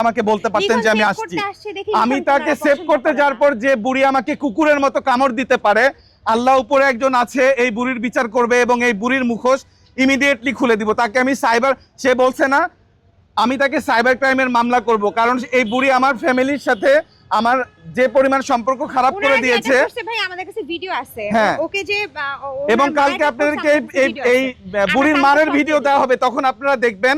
আমাকে বলতে পারতেন যে আমি আসছি। আমি তাকে সেভ করতে যাওয়ার পর যে বুড়ি আমাকে কুকুরের মতো কামড় দিতে পারে, আল্লাহ উপরে একজন আছে, এই বুড়ির বিচার করবে এবং এই বুড়ির মুখোশ ইমিডিয়েটলি খুলে দিব। তাকে আমি সাইবার, সে বলছে না, আমি তাকে সাইবার ক্রাইমের মামলা করব, কারণ এই বুড়ি আমার ফ্যামিলির সাথে আমার যে পরিমাণ সম্পর্ক খারাপ করে দিয়েছে। ভাই আমাদের কাছে ভিডিও আছে, হ্যাঁ, ওকে যে এবং কালকে আপনাদেরকে এই বুড়ির মারের ভিডিও দেওয়া হবে, তখন আপনারা দেখবেন।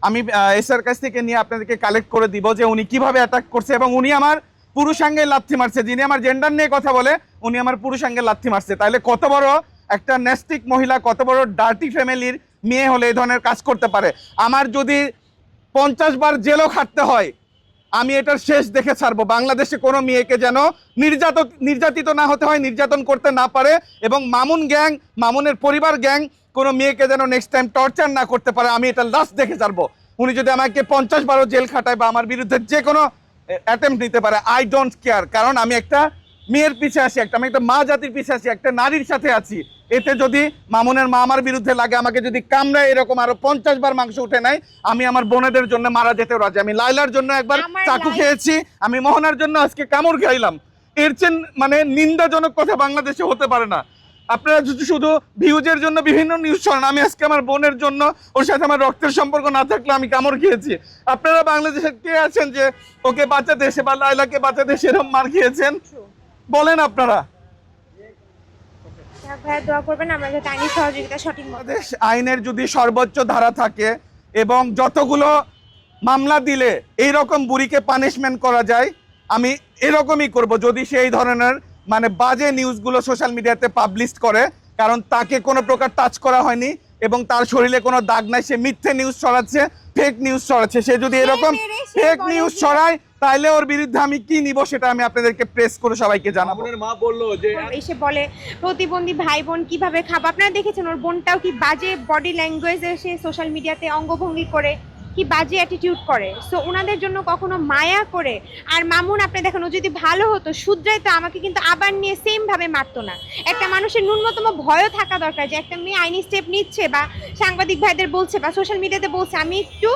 আমি এসআর কাছ থেকে নিয়ে আপনাদেরকে কালেক্ট করে দিব যে উনি কিভাবে অ্যাটাক করছে, এবং উনি আমার পুরুষাঙ্গে লাথি মারছে। যিনি আমার জেন্ডার নিয়ে কথা বলে উনি আমার পুরুষাঙ্গে লাথি মারছে। তাহলে কত বড় একটা নেস্টিক মহিলা, কত বড় ডার্টি ফ্যামিলির মেয়ে হলে এই ধরনের কাজ করতে পারে। আমার যদি 50 বার জেলও খাটতে হয়, আমি এটার শেষ দেখে ছাড়বো। বাংলাদেশে কোনো মেয়েকে যেন নির্যাতিত না হতে হয়, নির্যাতন করতে না পারে, এবং মামুন গ্যাং, মামুনের পরিবার গ্যাং কোনো মেয়েকে যেন নেক্সট টাইম টর্চার না করতে পারে। আমি এটা লাস্ট দেখে ছাড়বো। উনি যদি আমাকে 50 বারও জেল খাটায় বা আমার বিরুদ্ধে যে কোনো অ্যাটেম্প নিতে পারে, আই ডোন্ট কেয়ার। কারণ আমি একটা মেয়ের পিছে আছি, আমি একটা মা জাতির পিছে আছি, একটা নারীর সাথে আছি। এতে যদি মামুনের মা আমার বিরুদ্ধে লাগে, আমাকে যদি কামড়ায় এরকম আরো 50 বার মাংস উঠে নেয়, আমি আমার বোনেদের জন্য মারা যেতেও রাজি। আমি লাইলার জন্য একবার চাকু খেয়েছি, আমি মোহনার জন্য আজকে কামড় খাইলাম। এর চেয়ে মানে নিন্দাজনক কথা বাংলাদেশে হতে পারে না। আপনারা যদি শুধু ভিউজের জন্য বিভিন্ন নিউজ ছড়ান, আমি আজকে আমার বোনের জন্য, ওর সাথে আমার রক্তের সম্পর্ক না থাকলে আমি কামড় খেয়েছি। আপনারা বাংলাদেশে কে আছেন যে ওকে বাঁচাতে এসে বা লাইলাকে বাঁচাতে সেরকম মার খেয়েছেন? বলেন আপনারা। আইনের যদি সর্বোচ্চ ধারা থাকে এবং যতগুলো মামলা দিলে এইরকম বুড়িকে পানিশমেন্ট করা যায়, আমি এরকমই করব। যদি সেই ধরনের মানে বাজে নিউজগুলো সোশ্যাল মিডিয়াতে পাবলিশ করে, কারণ তাকে কোনো প্রকার টাচ করা হয়নি এবং তার শরীরে কোনো দাগ নাই, সে মিথ্যে নিউজ ছড়াচ্ছে, ফেক নিউজ ছড়াচ্ছে। সে যদি এরকম ফেক নিউজ ছড়ায়, তাহলে ওর বিরুদ্ধে আমি কি নিব সেটা আমি আপনাদেরকে প্রেস করে সবাইকে জানাবো। মা বললো যে এসে বলে প্রতিবন্ধী ভাই বোন কিভাবে খাবো। আপনারা দেখেছেন ওর বোনটাও কি বাজে বডি ল্যাঙ্গুয়েজে সে সোশ্যাল মিডিয়াতে অঙ্গভঙ্গি করে, কি বাজে অ্যাটিটিউড করে। সো ওনাদের জন্য কখনো মায়া করে। আর মামুন আপনি দেখেন, ও যদি ভালো হতো, শুধরাইতো, আমাকে কিন্তু আবার নিয়ে সেম ভাবে মারতো না। একটা মানুষের ন্যূনতম ভয়ও থাকা দরকার যে একটা মেয়ে আইনি স্টেপ নিচ্ছে বা সাংবাদিক ভাইদের বলছে বা সোশ্যাল মিডিয়াতে বলছে, আমি একটু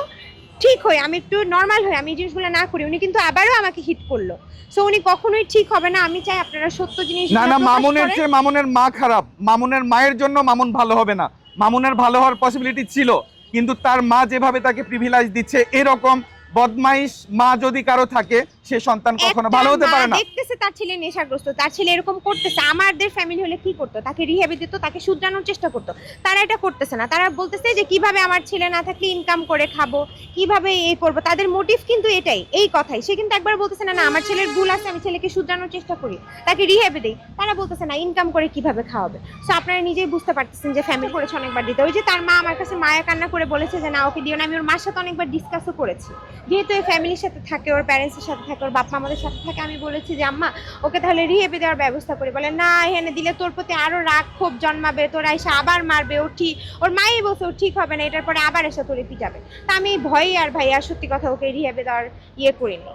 ঠিক হই, আমি একটু নর্মাল হই, আমি এই জিনিসগুলো না করি। উনি কিন্তু আবারও আমাকে হিট করলো। সো উনি কখনোই ঠিক হবে না। আমি চাই আপনারা সত্য জিনিস। না, মামুনের চেয়ে মামুনের মা খারাপ। মামুনের মায়ের জন্য মামুন ভালো হবে না। মামুনের ভালো হওয়ার পসিবিলিটি ছিল, কিন্তু তার মা যেভাবে তাকে প্রিভিলেজ দিচ্ছে, এরকম বদমাইশ মা যদি কারো থাকে, সে সন্তান কখনো ভালো হতে পারে না। দেখতেছে তার ছেলে নেশাগ্রস্ত, তার ছেলে এরকম করতেছে, আমাদের ফ্যামিলি হলে কি করতো? তাকে রিহ্যাবে দিত, তাকে শুধরানোর চেষ্টা করতো। তারা এটা করতেছে না। তারা বলতেছে যে কিভাবে আমার ছেলে না থাকলে ইনকাম করে খাবো, কিভাবে এই করবো। তাদের মোটিভ কিন্তু এটাই, এই কথাই। সে কিন্তু একবার বলতেছে না, না আমার ছেলের ভুল আছে, আমি ছেলেকে শুধরানোর চেষ্টা করি, তাকে রিহ্যাবে দেই। তারা বলতেছে না ইনকাম করে কিভাবে খাওয়াবে। সো আপনারা নিজেই বুঝতে পারতেছেন যে ফ্যামিলি করেছে অনেকবার দিতে। ওই যে তার মা আমার কাছে মায়া কান্না করে বলেছে যে না ওকে দিও না। আমি ওর মার সাথে অনেকবার ডিসকাসও করেছি, যেহেতু এই ফ্যামিলির সাথে থাকে, ওর প্যারেন্টসের সাথে থাকে, ওর বাপ মা আমাদের সাথে থাকে। আমি বলেছি যে আম্মা ওকে তাহলে রিহেবে দেওয়ার ব্যবস্থা করি। বলে না, এখানে দিলে তোর প্রতি আরো রাগ ক্ষোভ জন্মাবে, তোরা এসে আবার মারবে। ও ঠিক, ওর মাই বলছে ও ঠিক হবে না, এটার পরে আবার এসে তোরে পিটাবে। তা আমি ভয় আর ভাই আর সত্যি কথা ওকে রিহেবে দেওয়ার ইয়ে করিনি।